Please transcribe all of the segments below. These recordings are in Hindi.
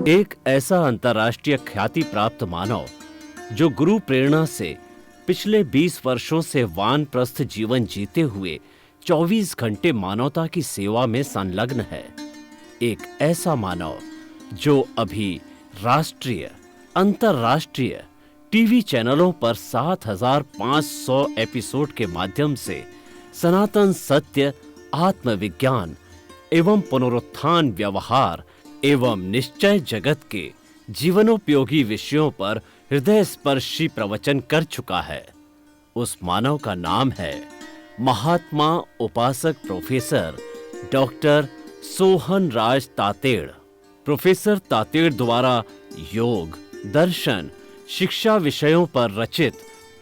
एक ऐसा अंतर्राष्ट्रीय ख्याति प्राप्त मानव जो गुरु प्रेरणा से पिछले 20 वर्षों से वानप्रस्थ जीवन जीते हुए 24 घंटे मानवता की सेवा में संलग्न है। एक ऐसा मानव जो अभी राष्ट्रीय, अंतर्राष्ट्रीय टीवी चैनलों पर 7,500 एपिसोड के माध्यम से सनातन सत्य, आत्मविज्ञान एवं पुनरुत्थान व्यवहार एवं निश्चय जगत के जीवनोपयोगी विषयों पर हृदय स्पर्शी प्रवचन कर चुका है। उस मानव का नाम है महात्मा उपासक प्रोफेसर डॉक्टर सोहन राज तातेड़। प्रोफेसर तातेड़ द्वारा योग, दर्शन, शिक्षा विषयों पर रचित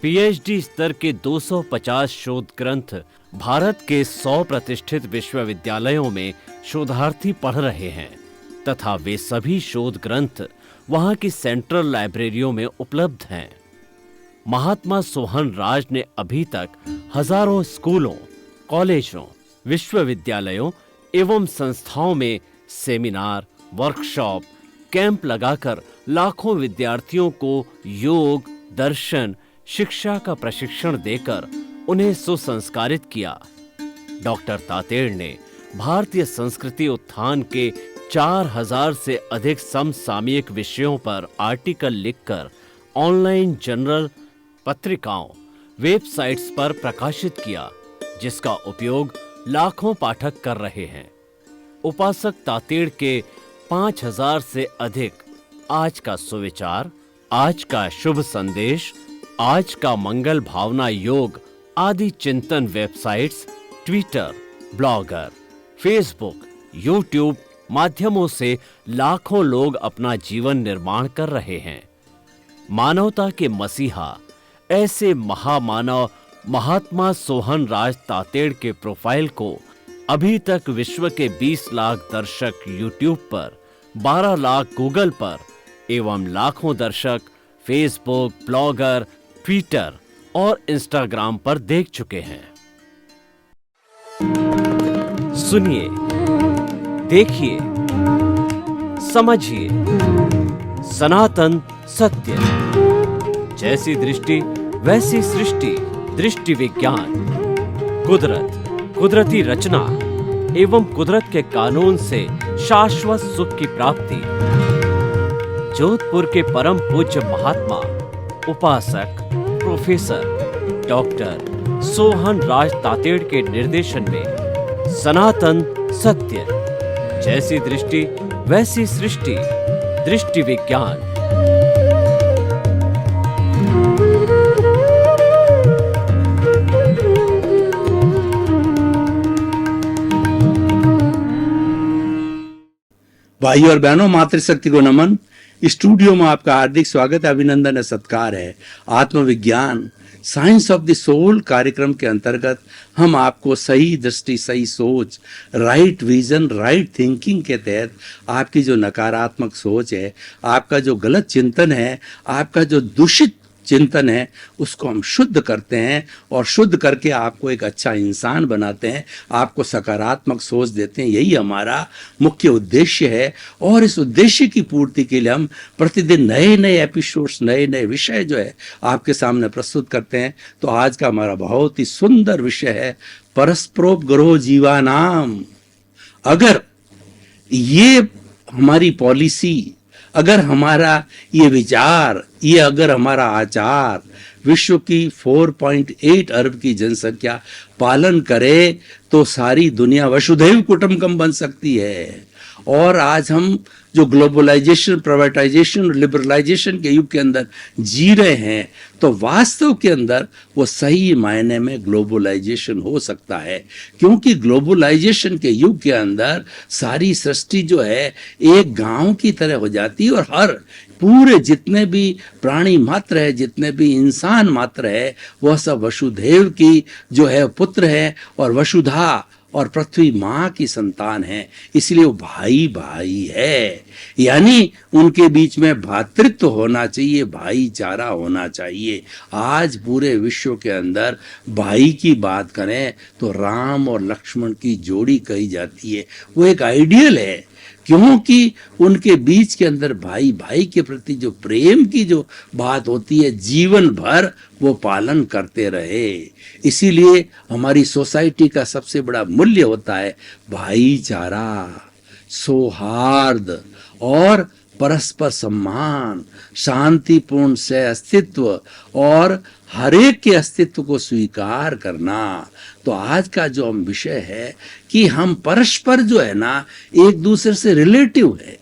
पीएचडी स्तर के 250 शोध ग्रंथ भारत के 100 प्रतिष्ठित विश्वविद्यालयों में शोधार्थी पढ़ रहे हैं तथा वे सभी शोध ग्रंथ वहां की सेंट्रल लाइब्रेरियों में उपलब्ध हैं। महात्मा सोहन राज ने अभी तक हजारों स्कूलों, कॉलेजों, विश्वविद्यालयों एवं संस्थाओं में सेमिनार, वर्कशॉप, कैंप लगाकर लाखों विद्यार्थियों को योग, दर्शन, शिक्षा का प्रशिक्षण देकर उन्हें सुसंस्कारित किया। डॉक्टर तातेड़ ने भारतीय संस्कृति उत्थान के 4000 से अधिक समसामयिक विषयों पर आर्टिकल लिखकर ऑनलाइन जर्नल, पत्रिकाओं, वेबसाइट्स पर प्रकाशित किया, जिसका उपयोग लाखों पाठक कर रहे हैं। उपासक तातेड़ के 5000 से अधिक आज का सुविचार, आज का शुभ संदेश, आज का मंगल भावना योग आदि चिंतन websites, Twitter, blogger, Facebook, YouTube माध्यमों से लाखों लोग अपना जीवन निर्माण कर रहे हैं। मानवता के मसीहा ऐसे महामानव महात्मा सोहन राज तातेड़ के प्रोफाइल को अभी तक विश्व के 20 लाख दर्शक यूट्यूब पर, 12 लाख गूगल पर एवं लाखों दर्शक फेसबुक, ब्लॉगर, ट्विटर और इंस्टाग्राम पर देख चुके हैं। सुनिए, देखिए, समझिए सनातन सत्य। जैसी दृष्टि वैसी सृष्टि, दृष्टि विज्ञान, कुदरत, कुदरती रचना एवं कुदरत के कानून से शाश्वत सुख की प्राप्ति। जोधपुर के परम पूज्य महात्मा उपासक प्रोफेसर डॉक्टर सोहन राज तातेड़ के निर्देशन में सनातन सत्य। जैसी दृष्टि वैसी सृष्टि, दृष्टि विज्ञान। भाइयों और बहनों, मातृशक्ति को नमन। स्टूडियो में आपका हार्दिक स्वागत, अभिनंदन और सत्कार है। आत्मविज्ञान, साइंस ऑफ द सोल कार्यक्रम के अंतर्गत हम आपको सही दृष्टि, सही सोच, राइट विजन, राइट थिंकिंग के तहत आपकी जो नकारात्मक सोच है, आपका जो गलत चिंतन है, आपका जो दूषित चिंतन है, उसको हम शुद्ध करते हैं और शुद्ध करके आपको एक अच्छा इंसान बनाते हैं, आपको सकारात्मक सोच देते हैं। यही हमारा मुख्य उद्देश्य है और इस उद्देश्य की पूर्ति के लिए हम प्रतिदिन नए नए एपिसोड्स, नए नए विषय जो है आपके सामने प्रस्तुत करते हैं। तो आज का हमारा बहुत ही सुंदर विषय है परस्परोपग्रहो जीवानाम। अगर ये हमारी पॉलिसी, अगर हमारा ये विचार, ये अगर हमारा आचार विश्व की 4.8 अरब की जनसंख्या पालन करे तो सारी दुनिया वसुधैव कुटुंबकम बन सकती है। और आज हम जो ग्लोबलाइजेशन, प्राइवेटाइजेशन और लिबरलाइजेशन के युग के अंदर जी रहे हैं, तो वास्तव के अंदर वो सही मायने में ग्लोबलाइजेशन हो सकता है, क्योंकि ग्लोबलाइजेशन के युग के अंदर सारी सृष्टि जो है एक गांव की तरह हो जाती है और हर पूरे जितने भी प्राणी मात्र है, जितने भी इंसान मात्र है, वह सब वसुधैव की जो है पुत्र है और वसुधा और पृथ्वी माँ की संतान है। इसलिए वो भाई भाई है। यानी उनके बीच में भ्रातृत्व होना चाहिए, भाईचारा होना चाहिए। आज पूरे विश्व के अंदर भाई की बात करें तो राम और लक्ष्मण की जोड़ी कही जाती है। वो एक आइडियल है, क्योंकि उनके बीच के अंदर भाई भाई के प्रति जो प्रेम की जो बात होती है, जीवन भर वो पालन करते रहे। इसीलिए हमारी सोसाइटी का सबसे बड़ा मूल्य होता है भाईचारा, सौहार्द और परस्पर सम्मान, शांतिपूर्ण से अस्तित्व और हरेक के अस्तित्व को स्वीकार करना। तो आज का जो हम विषय है कि हम परस्पर जो है ना एक दूसरे से रिलेटिव है।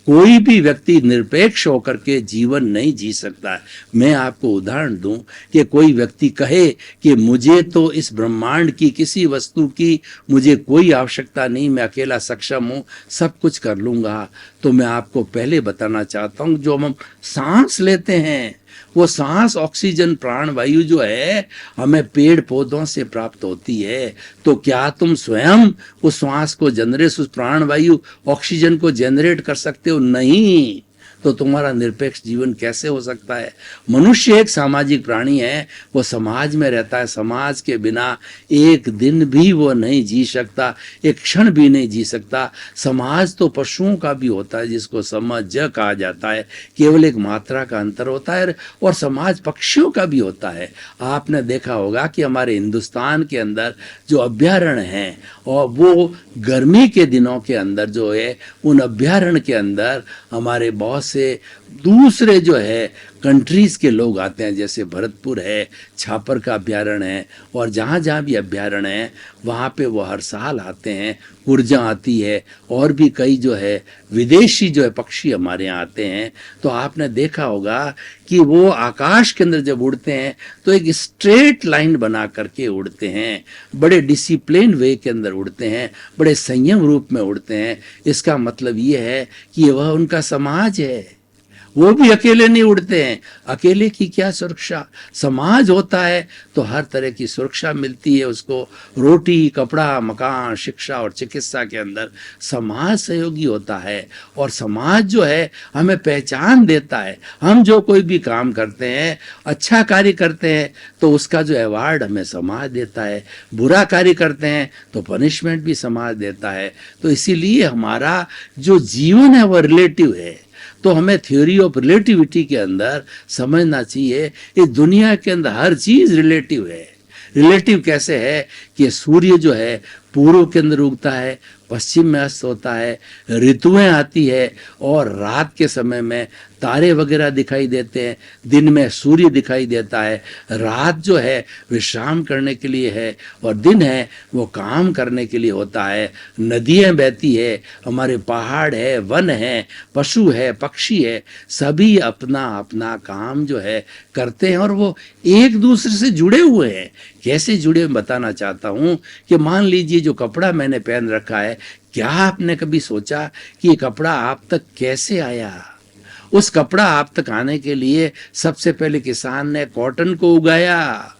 कोई भी व्यक्ति निरपेक्ष होकर के जीवन नहीं जी सकता है। मैं आपको उदाहरण दूं कि कोई व्यक्ति कहे कि मुझे तो इस ब्रह्मांड की किसी वस्तु की मुझे कोई आवश्यकता नहीं, मैं अकेला सक्षम हूं, सब कुछ कर लूंगा। तो मैं आपको पहले बताना चाहता हूं, जो हम सांस लेते हैं वो सांस, ऑक्सीजन, प्राण वायु जो है हमें पेड़ पौधों से प्राप्त होती है। तो क्या तुम स्वयं उस श्वास को जनरेट, उस प्राण वायु ऑक्सीजन को जनरेट कर सकते हो? नहीं। तो तुम्हारा निरपेक्ष जीवन कैसे हो सकता है? मनुष्य एक सामाजिक प्राणी है, वो समाज में रहता है। समाज के बिना एक दिन भी वो नहीं जी सकता, एक क्षण भी नहीं जी सकता। समाज तो पशुओं का भी होता है, जिसको समझ कहा जाता है, केवल एक मात्रा का अंतर होता है। और समाज पक्षियों का भी होता है। आपने देखा होगा कि हमारे हिंदुस्तान के अंदर जो अभ्यारण्य हैं, और वो गर्मी के दिनों के अंदर जो है, उन अभ्यारण्य के अंदर हमारे बहुत से दूसरे जो है कंट्रीज के लोग आते हैं। जैसे भरतपुर है, छापर का अभ्यारण्य है, और जहाँ जहाँ भी अभ्यारण्य है वहाँ पे वो हर साल आते हैं। ऊर्जा आती है, और भी कई जो है विदेशी जो है पक्षी हमारे यहाँ आते हैं। तो आपने देखा होगा कि वो आकाश के अंदर जब उड़ते हैं तो एक स्ट्रेट लाइन बना करके उड़ते हैं, बड़े डिसिप्लिन वे के अंदर उड़ते हैं, बड़े संयम रूप में उड़ते हैं। इसका मतलब ये है कि वह उनका समाज है। वो भी अकेले नहीं उड़ते हैं। अकेले की क्या सुरक्षा? समाज होता है तो हर तरह की सुरक्षा मिलती है उसको। रोटी, कपड़ा, मकान, शिक्षा और चिकित्सा के अंदर समाज सहयोगी होता है। और समाज जो है हमें पहचान देता है। हम जो कोई भी काम करते हैं, अच्छा कार्य करते हैं, तो उसका जो अवार्ड हमें समाज देता है। बुरा कार्य करते हैं तो पनिशमेंट भी समाज देता है। तो इसीलिए हमारा जो जीवन है वह रिलेटिव है। तो हमें थ्योरी ऑफ रिलेटिविटी के अंदर समझना चाहिए इस दुनिया के अंदर हर चीज रिलेटिव है। रिलेटिव कैसे है कि सूर्य जो है पूर्व के अंदर उगता है, पश्चिम में अस्त होता है, ऋतुएं आती है, और रात के समय में तारे वगैरह दिखाई देते हैं, दिन में सूर्य दिखाई देता है। रात जो है विश्राम करने के लिए है, और दिन है वो काम करने के लिए होता है। नदियाँ बहती है, हमारे पहाड़ है, वन है, पशु है, पक्षी है, सभी अपना अपना काम जो है करते हैं, और वो एक दूसरे से जुड़े हुए हैं। कैसे जुड़े बताना चाहता हूँ कि मान लीजिए जो कपड़ा मैंने पहन रखा है, क्या आपने कभी सोचा कि ये कपड़ा आप तक कैसे आया? उस कपड़ा आप तक आने के लिए सबसे पहले किसान ने कॉटन को उगाया,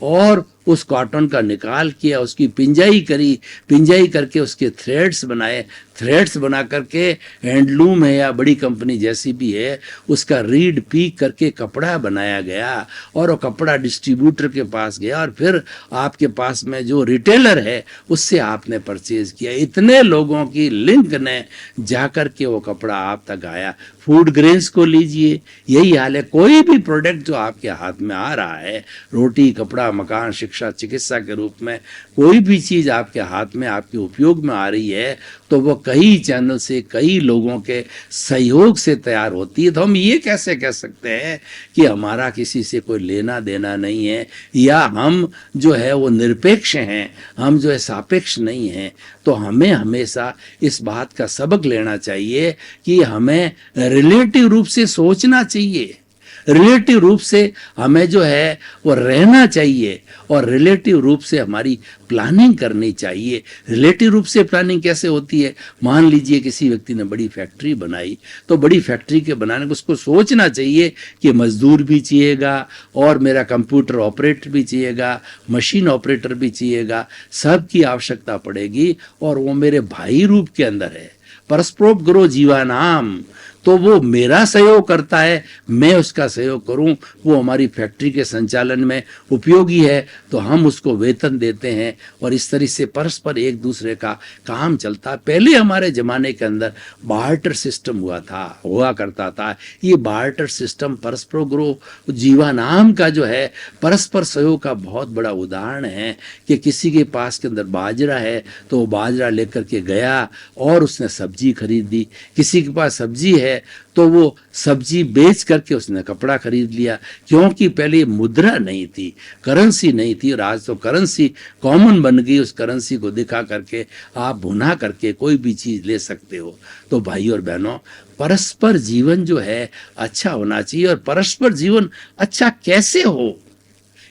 और उस कॉटन का निकाल किया, उसकी पिंजाई करी, पिंजाई करके उसके थ्रेड्स बनाए, थ्रेड्स बना करके हैंडलूम है या बड़ी कंपनी जैसी भी है उसका रीड पीक करके कपड़ा बनाया गया, और वो कपड़ा डिस्ट्रीब्यूटर के पास गया, और फिर आपके पास में जो रिटेलर है उससे आपने परचेज किया। इतने लोगों की लिंक ने जाकर के वो कपड़ा आप तक आया। फूड ग्रेन्स को लीजिए, यही हाल है। कोई भी प्रोडक्ट जो आपके हाथ में आ रहा है, रोटी, कपड़ा, मकान, शिक्षा, चिकित्सा के रूप में कोई भी चीज आपके हाथ में, आपके उपयोग में आ रही है, तो वो कई चैनल से, कई लोगों के सहयोग से तैयार होती है। तो हम ये कैसे कह सकते हैं कि हमारा किसी से कोई लेना देना नहीं है, या हम जो है वो निरपेक्ष हैं, हम जो है सापेक्ष नहीं हैं? तो हमें हमेशा इस बात का सबक लेना चाहिए कि हमें रिलेटिव रूप से सोचना चाहिए, रिलेटिव रूप से हमें जो है वो रहना चाहिए, और रिलेटिव रूप से हमारी प्लानिंग करनी चाहिए। रिलेटिव रूप से प्लानिंग कैसे होती है? मान लीजिए किसी व्यक्ति ने बड़ी फैक्ट्री बनाई, तो बड़ी फैक्ट्री के बनाने को उसको सोचना चाहिए कि मजदूर भी चाहिएगा, और मेरा कंप्यूटर ऑपरेटर भी चाहिएगा, मशीन ऑपरेटर भी चाहिएगा, सबकी आवश्यकता पड़ेगी, और वो मेरे भाई रूप के अंदर है। परस्परोपग्रो जीवानाम, तो वो मेरा सहयोग करता है, मैं उसका सहयोग करूं, वो हमारी फैक्ट्री के संचालन में उपयोगी है तो हम उसको वेतन देते हैं और इस तरह से परस्पर एक दूसरे का काम चलता है। पहले हमारे जमाने के अंदर बार्टर सिस्टम हुआ करता था। ये बार्टर सिस्टम परस्परोपग्रो जीवानाम का जो है परस्पर सहयोग का बहुत बड़ा उदाहरण है कि किसी के पास के अंदर बाजरा है तो वो बाजरा लेकर के गया और उसने सब्जी खरीद ली, किसी के पास सब्जी है तो वो सब्जी बेच करके उसने कपड़ा खरीद लिया, क्योंकि पहले मुद्रा नहीं थी, करेंसी नहीं थी, और आज तो करेंसी कॉमन बन गई। उस करेंसी को दिखा करके आप भुना करके कोई भी चीज ले सकते हो। तो भाई और बहनों, परस्पर जीवन जो है अच्छा होना चाहिए। और परस्पर जीवन अच्छा कैसे हो,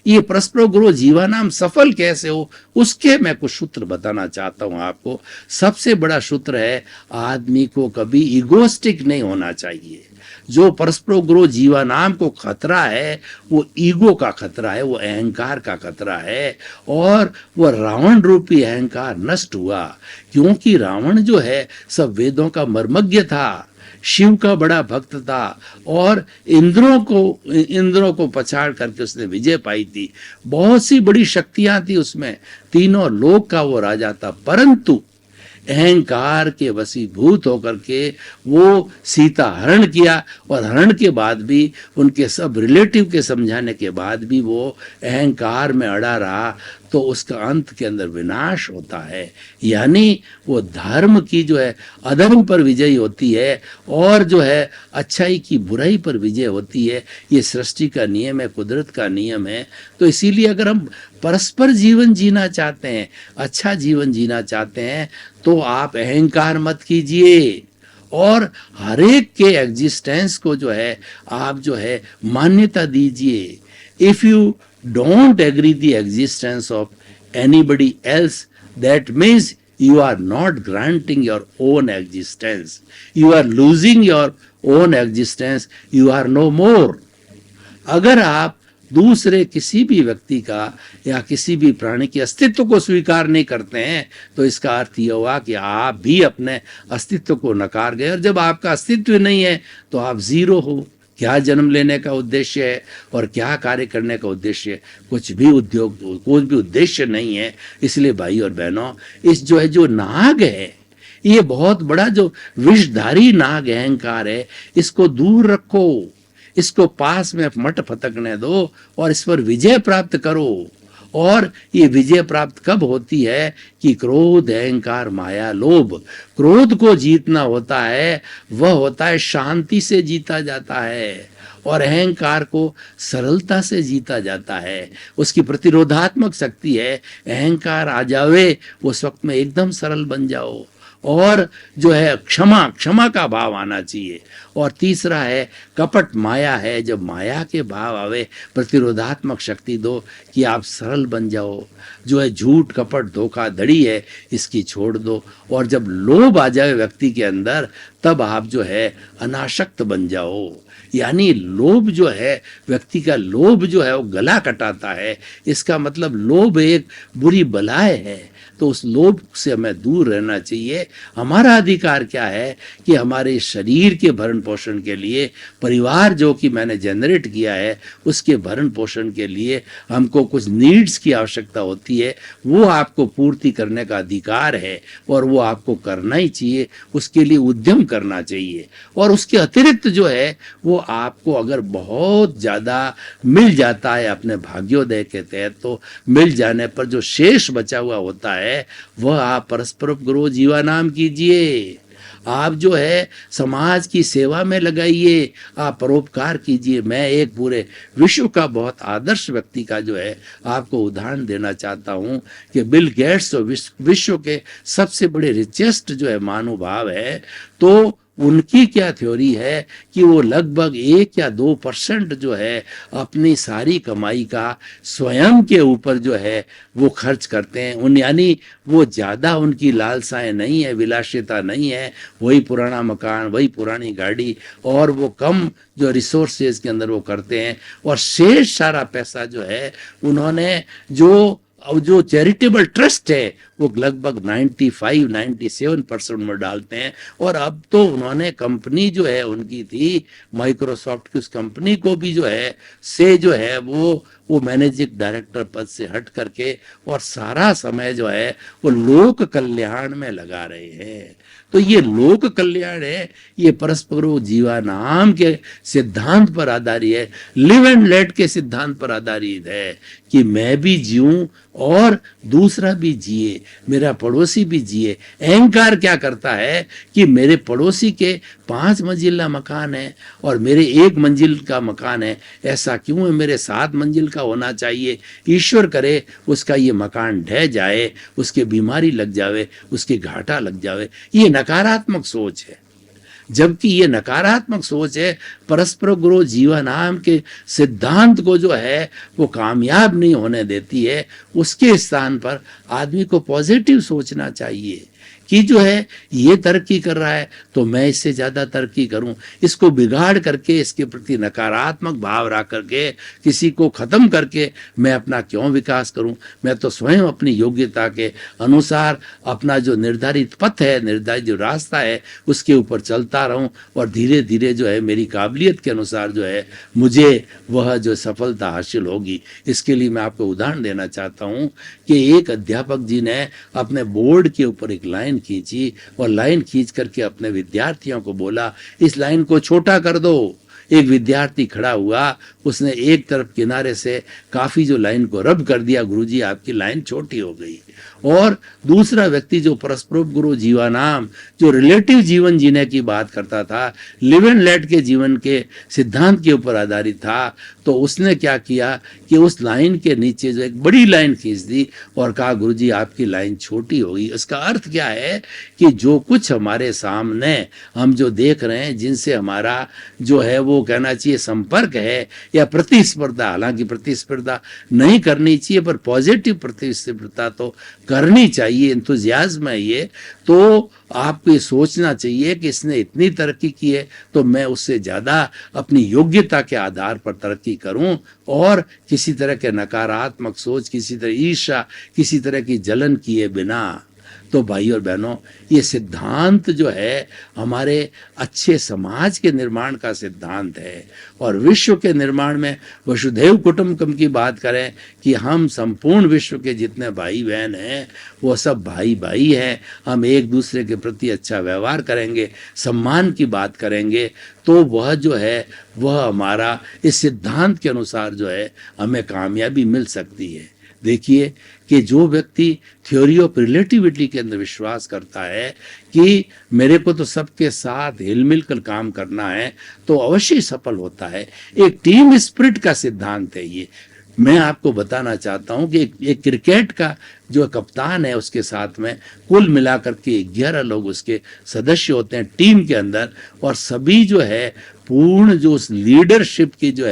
ये परस्परोपग्रो जीवानाम सफल कैसे हो, उसके मैं कुछ सूत्र बताना चाहता हूं आपको। सबसे बड़ा सूत्र है, आदमी को कभी इगोस्टिक नहीं होना चाहिए। जो परस्परोपग्रो जीवानाम को खतरा है वो ईगो का खतरा है, वो अहंकार का खतरा है। और वो रावण रूपी अहंकार नष्ट हुआ, क्योंकि रावण जो है सब वेदों का मर्मज्ञ था, शिव का बड़ा भक्त था और इंद्रों को पछाड़ करके उसने विजय पाई थी। बहुत सी बड़ी शक्तियां थी उसमें, तीनों लोक का वो राजा था, परंतु अहंकार के वशीभूत होकर के वो सीता हरण किया और हरण के बाद भी उनके सब रिलेटिव के समझाने के बाद भी वो अहंकार में अड़ा रहा, तो उसका अंत के अंदर विनाश होता है। यानी वो धर्म की जो है अधर्म पर विजय होती है और जो है अच्छाई की बुराई पर विजय होती है। ये सृष्टि का नियम है, कुदरत का नियम है। तो इसीलिए अगर हम परस्पर जीवन जीना चाहते हैं, अच्छा जीवन जीना चाहते हैं, तो आप अहंकार मत कीजिए और हर एक के एग्जिस्टेंस को जो है आप जो है मान्यता दीजिए। If you don't agree the existence of anybody else, that means you are not granting your own existence. You are losing your own existence. You are no more. अगर आप दूसरे किसी भी व्यक्ति का या किसी भी प्राणी के अस्तित्व को स्वीकार नहीं करते हैं, तो इसका अर्थ यह हुआ कि आप भी अपने अस्तित्व को नकार गए। और जब आपका अस्तित्व नहीं है तो आप जीरो हो। क्या जन्म लेने का उद्देश्य है और क्या कार्य करने का उद्देश्य है? कुछ भी उद्देश्य नहीं है। इसलिए भाई और बहनों, इस जो नाग है, ये बहुत बड़ा जो विषधारी नाग अहंकार है, इसको दूर रखो, इसको पास में मत फटकने दो और इस पर विजय प्राप्त करो। और ये विजय प्राप्त कब होती है कि क्रोध, अहंकार, माया, लोभ, क्रोध को जीतना होता है, वह होता है शांति से जीता जाता है, और अहंकार को सरलता से जीता जाता है। उसकी प्रतिरोधात्मक शक्ति है। अहंकार आ जावे उस वक्त में एकदम सरल बन जाओ। और जो है क्षमा का भाव आना चाहिए। और तीसरा है कपट, माया है। जब माया के भाव आवे, प्रतिरोधात्मक शक्ति दो कि आप सरल बन जाओ। जो है झूठ, कपट, धोखाधड़ी है, इसकी छोड़ दो। और जब लोभ आ जाए व्यक्ति के अंदर, तब आप जो है अनासक्त बन जाओ। यानी लोभ जो है, व्यक्ति का लोभ जो है वो गला कटाता है। इसका मतलब लोभ एक बुरी बलाय है, तो उस लोभ से हमें दूर रहना चाहिए। हमारा अधिकार क्या है कि हमारे शरीर के भरण पोषण के लिए, परिवार जो कि मैंने जनरेट किया है उसके भरण पोषण के लिए हमको कुछ नीड्स की आवश्यकता होती है, वो आपको पूर्ति करने का अधिकार है और वो आपको करना ही चाहिए। उसके लिए उद्यम करना चाहिए। और उसके अतिरिक्त जो है वो आपको अगर बहुत ज़्यादा मिल जाता है अपने भाग्योदय के तहत, तो मिल जाने पर जो शेष बचा हुआ होता है वह आप परस्परोपग्रो जीवानाम कीजिए। आप जो है समाज की सेवा में लगाइए, आप परोपकार कीजिए। मैं एक पूरे विश्व का बहुत आदर्श व्यक्ति का जो है आपको उदाहरण देना चाहता हूं कि बिल गेट्स तो विश्व के सबसे बड़े रिचेस्ट जो है महानुभाव है, तो उनकी क्या थ्योरी है कि वो लगभग 1 या 2% जो है अपनी सारी कमाई का स्वयं के ऊपर जो है वो खर्च करते हैं। यानी वो ज़्यादा उनकी लालसाएं नहीं है, विलासिता नहीं है, वही पुराना मकान, वही पुरानी गाड़ी, और वो कम जो रिसोर्सेज के अंदर वो करते हैं। और शेष सारा पैसा जो है उन्होंने जो चैरिटेबल ट्रस्ट है वो लगभग 95-97% में डालते हैं। और अब तो उन्होंने कंपनी जो है उनकी थी माइक्रोसॉफ्ट की, उस कंपनी को भी जो है वो मैनेजिंग डायरेक्टर पद से हट करके और सारा समय जो है वो लोक कल्याण में लगा रहे हैं। तो ये लोक कल्याण है, ये परस्पर जीवानाम के सिद्धांत पर आधारित है, लिव एंड लेट के सिद्धांत पर आधारित है कि मैं भी जीऊं और दूसरा भी जिए, मेरा पड़ोसी भी जिए। अहंकार क्या करता है कि मेरे पड़ोसी के 5 मंजिला मकान है और मेरे 1 मंजिल का मकान है, ऐसा क्यों है, मेरे 7 मंजिल का होना चाहिए। ईश्वर करे उसका ये मकान ढह जाए, उसके बीमारी लग जावे, उसके घाटा लग जावे। ये नकारात्मक सोच है। जबकि ये नकारात्मक सोच है, परस्पर गुरु जीवानाम के सिद्धांत को जो है वो कामयाब नहीं होने देती है। उसके स्थान पर आदमी को पॉजिटिव सोचना चाहिए कि जो है ये तरक्की कर रहा है तो मैं इससे ज़्यादा तरक्की करूं। इसको बिगाड़ करके, इसके प्रति नकारात्मक भाव रख करके, किसी को ख़त्म करके मैं अपना क्यों विकास करूं। मैं तो स्वयं अपनी योग्यता के अनुसार अपना जो निर्धारित पथ है, निर्धारित जो रास्ता है, उसके ऊपर चलता रहूं और धीरे धीरे जो है मेरी काबिलियत के अनुसार जो है मुझे वह जो सफलता हासिल होगी। इसके लिए मैं आपको उदाहरण देना चाहता हूँ कि एक अध्यापक जी ने अपने बोर्ड के ऊपर एक लाइन खींची और लाइन खींच करके अपने विद्यार्थियों को बोला, इस लाइन को छोटा कर दो। एक विद्यार्थी खड़ा हुआ, उसने एक तरफ किनारे से काफी जो लाइन को रब कर दिया, गुरुजी आपकी लाइन छोटी हो गई। और दूसरा व्यक्ति जो परस्पर गुरु जीवानाम, जो रिलेटिव जीवन जीने की बात करता था, लिव एंड लेट के जीवन के सिद्धांत के ऊपर आधारित था, तो उसने क्या किया कि उस लाइन के नीचे जो एक बड़ी लाइन खींच दी और कहा गुरुजी आपकी लाइन छोटी हो गई। इसका अर्थ क्या है कि जो कुछ हमारे सामने हम जो देख रहे हैं, जिनसे हमारा जो है वो कहना चाहिए संपर्क है या प्रतिस्पर्धा, हालांकि प्रतिस्पर्धा नहीं करनी चाहिए पर पॉजिटिव प्रतिस्पर्धा तो करनी चाहिए, इंतुजियाज्म है ये, तो आपको ये सोचना चाहिए कि इसने इतनी तरक्की की है तो मैं उससे ज़्यादा अपनी योग्यता के आधार पर तरक्की करूं। और किसी तरह के नकारात्मक सोच, किसी तरह ईर्ष्या, किसी तरह की जलन किए बिना। तो भाई और बहनों, ये सिद्धांत जो है हमारे अच्छे समाज के निर्माण का सिद्धांत है। और विश्व के निर्माण में वसुधैव कुटुंबकम की बात करें कि हम संपूर्ण विश्व के जितने भाई बहन हैं वो सब भाई भाई हैं। हम एक दूसरे के प्रति अच्छा व्यवहार करेंगे, सम्मान की बात करेंगे, तो वह जो है वह हमारा इस सिद्धांत के अनुसार जो है हमें कामयाबी मिल सकती है। देखिए कि जो व्यक्ति थ्योरी ऑफ रिलेटिविटी के अंदर विश्वास करता है कि मेरे को तो सबके साथ हिलमिल कर काम करना है, तो अवश्य सफल होता है। एक टीम स्पिरिट का सिद्धांत है ये। मैं आपको बताना चाहता हूं कि एक क्रिकेट का जो कप्तान है उसके साथ में कुल मिलाकर के 11 लोग उसके सदस्य होते हैं टीम के अंदर, और सभी जो है पूर्ण जो उस लीडरशिप की जो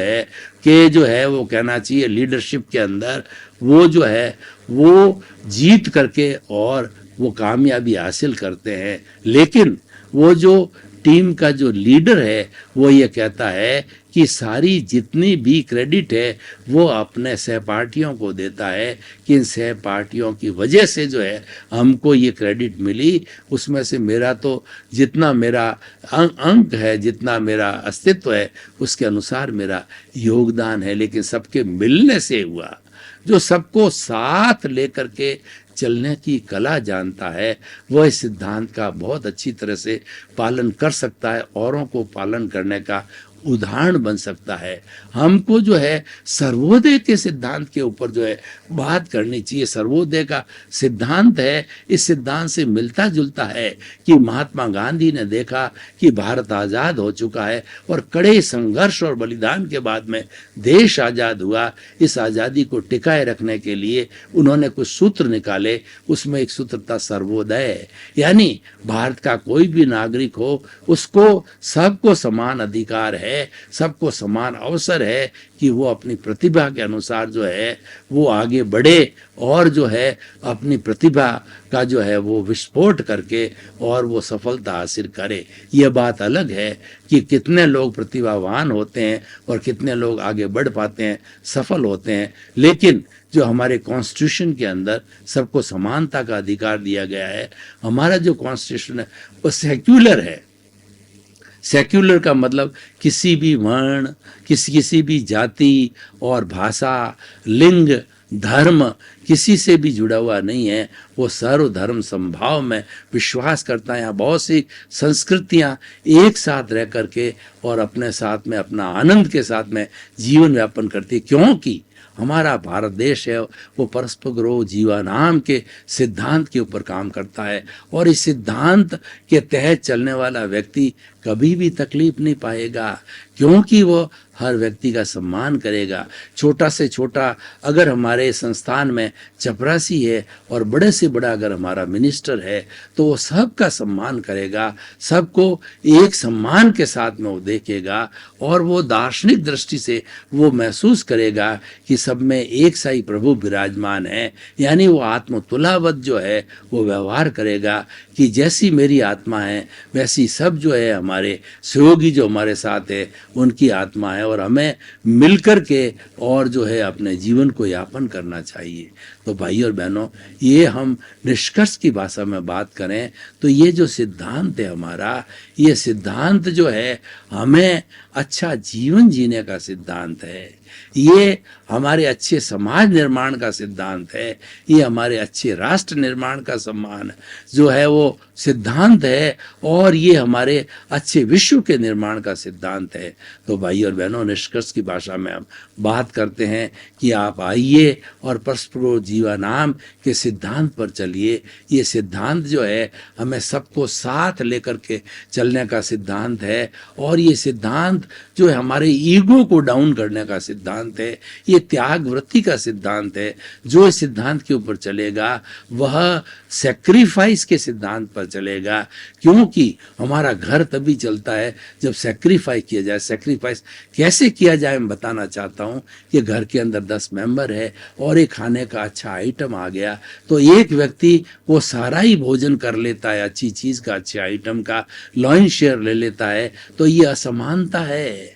है वो कहना चाहिए लीडरशिप के अंदर वो जो है वो जीत करके और वो कामयाबी हासिल करते हैं। लेकिन वो जो टीम का जो लीडर है वो ये कहता है कि सारी जितनी भी क्रेडिट है वो अपने सहपाठियों को देता है कि इन सहपाठियों की वजह से जो है हमको ये क्रेडिट मिली, उसमें से मेरा तो जितना मेरा अंक है, जितना मेरा अस्तित्व है, उसके अनुसार मेरा योगदान है। लेकिन सबके मिलने से हुआ। जो सबको साथ लेकर के चलने की कला जानता है वह इस सिद्धांत का बहुत अच्छी तरह से पालन कर सकता है, औरों को पालन करने का उदाहरण बन सकता है। हमको जो है सर्वोदय के सिद्धांत के ऊपर जो है बात करनी चाहिए। सर्वोदय का सिद्धांत है, इस सिद्धांत से मिलता जुलता है कि महात्मा गांधी ने देखा कि भारत आज़ाद हो चुका है और कड़े संघर्ष और बलिदान के बाद में देश आज़ाद हुआ। इस आज़ादी को टिकाए रखने के लिए उन्होंने कुछ सूत्र निकाले, उसमें एक सूत्र था सर्वोदय, यानी भारत का कोई भी नागरिक हो उसको सबको समान अधिकार है है, सबको समान अवसर है कि वो अपनी प्रतिभा के अनुसार जो है वो आगे बढ़े और जो है अपनी प्रतिभा का जो है वो विस्फोट करके और वो सफलता हासिल करे। ये बात अलग है कि कितने लोग प्रतिभावान होते हैं और कितने लोग आगे बढ़ पाते हैं, सफल होते हैं, लेकिन जो हमारे कॉन्स्टिट्यूशन के अंदर सबको समानता का अधिकार दिया गया है, हमारा जो कॉन्स्टिट्यूशन है वो सेक्युलर है। सेक्युलर का मतलब किसी भी वर्ण, किसी भी जाति और भाषा, लिंग, धर्म किसी से भी जुड़ा हुआ नहीं है। वो सर्वधर्म समभाव में विश्वास करता है। यहाँ बहुत सी संस्कृतियाँ एक साथ रह करके और अपने साथ में अपना आनंद के साथ में जीवन यापन करती है, क्योंकि हमारा भारत देश है वो परस्पर गौरव जीवानाम के सिद्धांत के ऊपर काम करता है और इस सिद्धांत के तहत चलने वाला व्यक्ति कभी भी तकलीफ नहीं पाएगा, क्योंकि वो हर व्यक्ति का सम्मान करेगा। छोटा से छोटा अगर हमारे संस्थान में चपरासी है और बड़े से बड़ा अगर हमारा मिनिस्टर है तो वो सबका सम्मान करेगा, सबको एक सम्मान के साथ में वो देखेगा और वो दार्शनिक दृष्टि से वो महसूस करेगा कि सब में एक सा ही प्रभु विराजमान है। यानी वो आत्मतुलावत जो है वो व्यवहार करेगा कि जैसी मेरी आत्मा है वैसी सब जो है हमारे सहयोगी जो हमारे साथ है उनकी आत्मा है और हमें मिलकर के और जो है अपने जीवन को यापन करना चाहिए। तो भाई और बहनों, ये हम निष्कर्ष की भाषा में बात करें तो ये जो सिद्धांत है हमारा, ये सिद्धांत जो है हमें अच्छा जीवन जीने का सिद्धांत है, ये हमारे अच्छे समाज निर्माण का सिद्धांत है, ये हमारे अच्छे राष्ट्र निर्माण का सम्मान जो है वो सिद्धांत है और ये हमारे अच्छे विश्व के निर्माण का सिद्धांत है। तो भाई और बहनों, निष्कर्ष की भाषा में हम बात करते हैं कि आप आइए और परस्पर जीवानाम के सिद्धांत पर चलिए। ये सिद्धांत जो है हमें सबको साथ लेकर के चलने का सिद्धांत है और ये सिद्धांत जो है हमारे ईगो को डाउन करने का सिद्धांत है, ये त्याग वृत्ति का सिद्धांत है। जो इस सिद्धांत के ऊपर चलेगा वह सैक्रिफाइस के सिद्धांत पर चलेगा, क्योंकि हमारा घर तभी चलता है जब सैक्रिफाइस किया जाए। सैक्रिफाइस कैसे किया जाए मैं बताना चाहता हूँ कि घर के अंदर 10 मेंबर है और एक खाने का अच्छा आइटम आ गया तो एक व्यक्ति वो सारा ही भोजन कर लेता है, अच्छी चीज़ का, अच्छे आइटम का लॉइन शेयर ले लेता है, तो ये असमानता है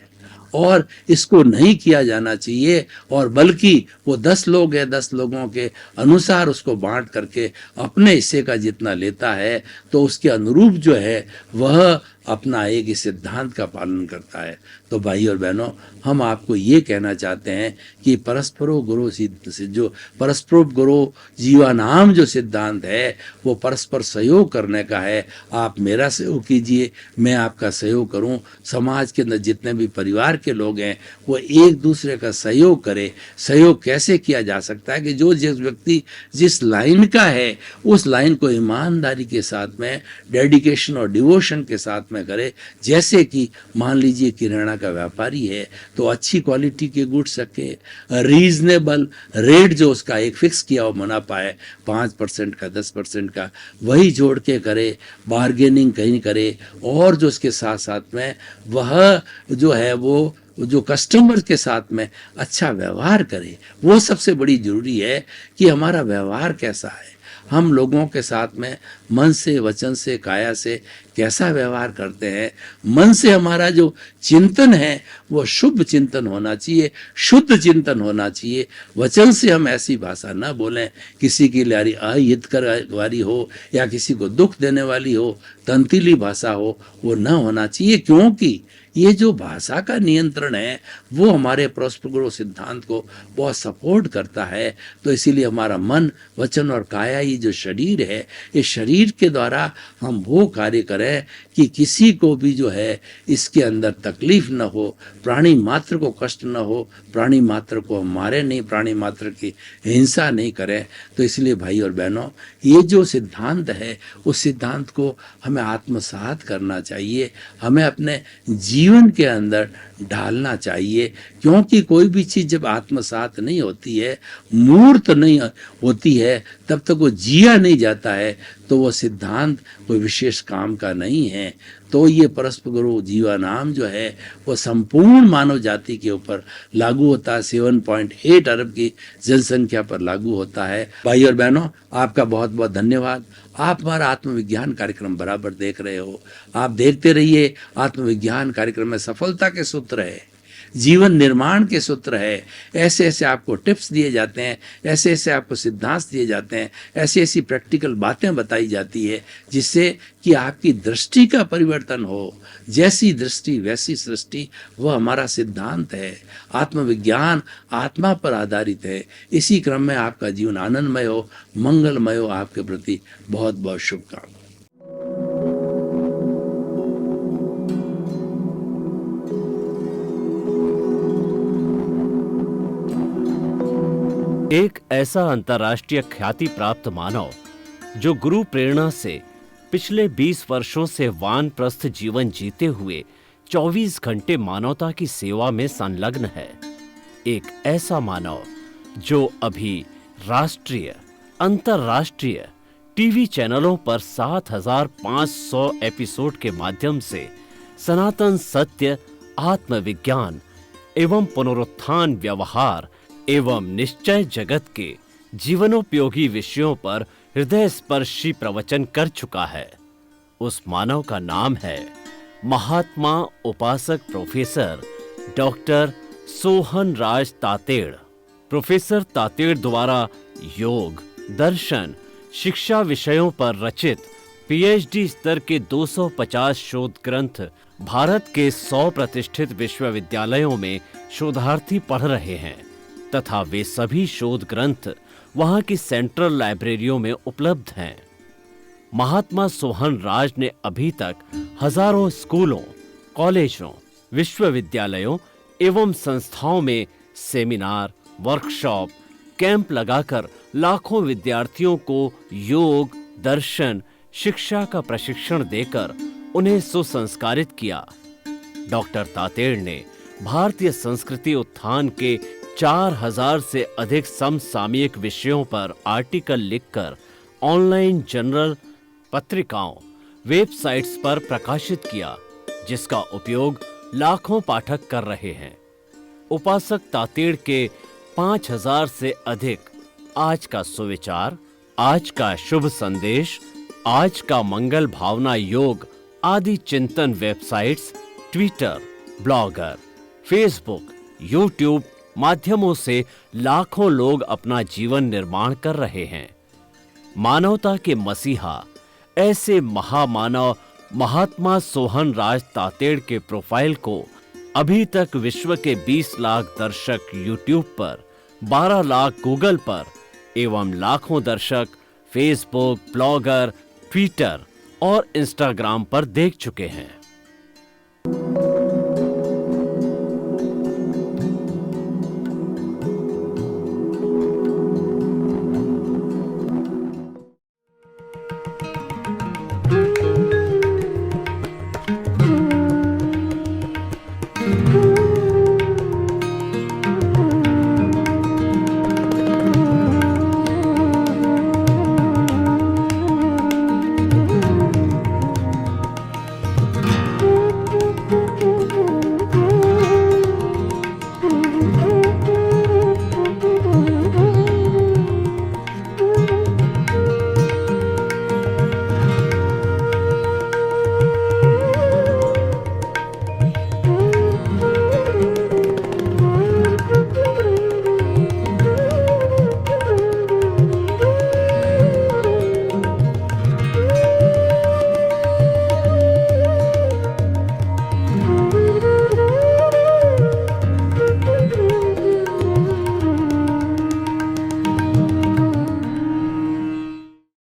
और इसको नहीं किया जाना चाहिए। और बल्कि वो 10 लोग हैं, 10 लोगों के अनुसार उसको बांट करके अपने हिस्से का जितना लेता है तो उसके अनुरूप जो है वह अपना एक सिद्धांत का पालन करता है। तो भाई और बहनों, हम आपको ये कहना चाहते हैं कि परस्परो गुरु जो परस्पर गुरु जीवानाम जो सिद्धांत है वो परस्पर सहयोग करने का है। आप मेरा सहयोग कीजिए, मैं आपका सहयोग करूं। समाज के अंदर जितने भी परिवार के लोग हैं वो एक दूसरे का सहयोग करे। सहयोग कैसे किया जा सकता है कि जो जिस व्यक्ति जिस लाइन का है उस लाइन को ईमानदारी के साथ में, डेडिकेशन और डिवोशन के साथ में करे। जैसे कि मान लीजिए किराना का व्यापारी है तो अच्छी क्वालिटी के गुड्स रखे, रीजनेबल रेट जो उसका एक फिक्स किया हो मुनाफा है 5% का, 10% का, वही जोड़ के करे, बार्गेनिंग कहीं करे और जो उसके साथ साथ में वह जो है वो जो कस्टमर के साथ में अच्छा व्यवहार करे। वो सबसे बड़ी जरूरी है कि हमारा व्यवहार कैसा है, हम लोगों के साथ में मन से, वचन से, काया से कैसा व्यवहार करते हैं। मन से हमारा जो चिंतन है वो शुभ चिंतन होना चाहिए, शुद्ध चिंतन होना चाहिए। वचन से हम ऐसी भाषा ना बोलें किसी की लारी अहितकर वाली हो या किसी को दुख देने वाली हो, तंतीली भाषा हो, वो ना होना चाहिए, क्योंकि ये जो भाषा का नियंत्रण है वो हमारे परस्पर गुरु सिद्धांत को बहुत सपोर्ट करता है। तो इसीलिए हमारा मन, वचन और काया, ये जो शरीर है, इस शरीर के द्वारा हम वो कार्य करें कि किसी को भी जो है इसके अंदर तकलीफ न हो, प्राणी मात्र को कष्ट न हो, प्राणी मात्र को मारे नहीं, प्राणी मात्र की हिंसा नहीं करें। तो इसलिए भाई और बहनों, ये जो सिद्धांत है उस सिद्धांत को हमें आत्मसात करना चाहिए। हमें अपने जीवन के अंदर ढालना चाहिए, क्योंकि कोई भी चीज़ जब आत्मसात नहीं होती है, मूर्त नहीं होती है, तब तक वो जिया नहीं जाता है, तो वो सिद्धांत कोई विशेष काम का नहीं है। तो ये परस्पर गुरु जीवानाम जो है वो संपूर्ण मानव जाति के ऊपर लागू होता है, 7.8 अरब की जनसंख्या पर लागू होता है। भाई और बहनों, आपका बहुत बहुत धन्यवाद। आप हमारा आत्मविज्ञान कार्यक्रम बराबर देख रहे हो। आप देखते रहिए। आत्मविज्ञान कार्यक्रम में सफलता के सूत्र है, जीवन निर्माण के सूत्र है। ऐसे ऐसे आपको टिप्स दिए जाते हैं, ऐसे ऐसे आपको सिद्धांत दिए जाते हैं, ऐसी ऐसी प्रैक्टिकल बातें बताई जाती है, जिससे कि आपकी दृष्टि का परिवर्तन हो। जैसी दृष्टि वैसी सृष्टि, वह हमारा सिद्धांत है। आत्मविज्ञान आत्मा पर आधारित है। इसी क्रम में आपका जीवन आनंदमय हो, मंगलमय हो। आपके प्रति बहुत बहुत शुभकामनाएं। एक ऐसा अंतर्राष्ट्रीय ख्याति प्राप्त मानव जो गुरु प्रेरणा से पिछले 20 वर्षों से वानप्रस्थ जीवन जीते हुए 24 घंटे मानवता की सेवा में संलग्न है। एक ऐसा मानव जो अभी राष्ट्रीय, अंतर्राष्ट्रीय टीवी चैनलों पर 7,500 एपिसोड के माध्यम से सनातन सत्य, आत्मविज्ञान एवं पुनरुत्थान व्यवहार एवं निश्चय जगत के जीवनोपयोगी विषयों पर हृदय स्पर्शी प्रवचन कर चुका है। उस मानव का नाम है महात्मा उपासक प्रोफेसर डॉक्टर सोहन राज तातेड़। प्रोफेसर तातेड़ द्वारा योग, दर्शन, शिक्षा विषयों पर रचित पीएचडी स्तर के 250 शोध ग्रंथ भारत के 100 प्रतिष्ठित विश्वविद्यालयों में शोधार्थी पढ़ रहे हैं तथा वे सभी शोध ग्रंथ वहां की सेंट्रल लाइब्रेरियों में उपलब्ध हैं। महात्मा सोहन राज ने अभी तक हजारों स्कूलों, कॉलेजों, विश्वविद्यालयों एवं संस्थाओं में सेमिनार, वर्कशॉप, कैंप लगाकर लाखों विद्यार्थियों को योग, दर्शन, शिक्षा का प्रशिक्षण देकर उन्हें सुसंस्कारित किया। डॉक्टर तातेड़ ने भारतीय संस्कृति उत्थान के 4000 से अधिक समसामयिक विषयों पर आर्टिकल लिखकर ऑनलाइन जर्नल, पत्रिकाओं, वेबसाइट्स पर प्रकाशित किया, जिसका उपयोग लाखों पाठक कर रहे हैं। उपासक तातेड़ के 5000 से अधिक आज का सुविचार, आज का शुभ संदेश, आज का मंगल भावना योग आदि चिंतन websites, Twitter, blogger, Facebook, YouTube माध्यमों से लाखों लोग अपना जीवन निर्माण कर रहे हैं। मानवता के मसीहा ऐसे महामानव महात्मा सोहन राज तातेड़ के प्रोफाइल को अभी तक विश्व के 20 लाख दर्शक यूट्यूब पर, 12 लाख गूगल पर एवं लाखों दर्शक फेसबुक, ब्लॉगर, ट्विटर और इंस्टाग्राम पर देख चुके हैं।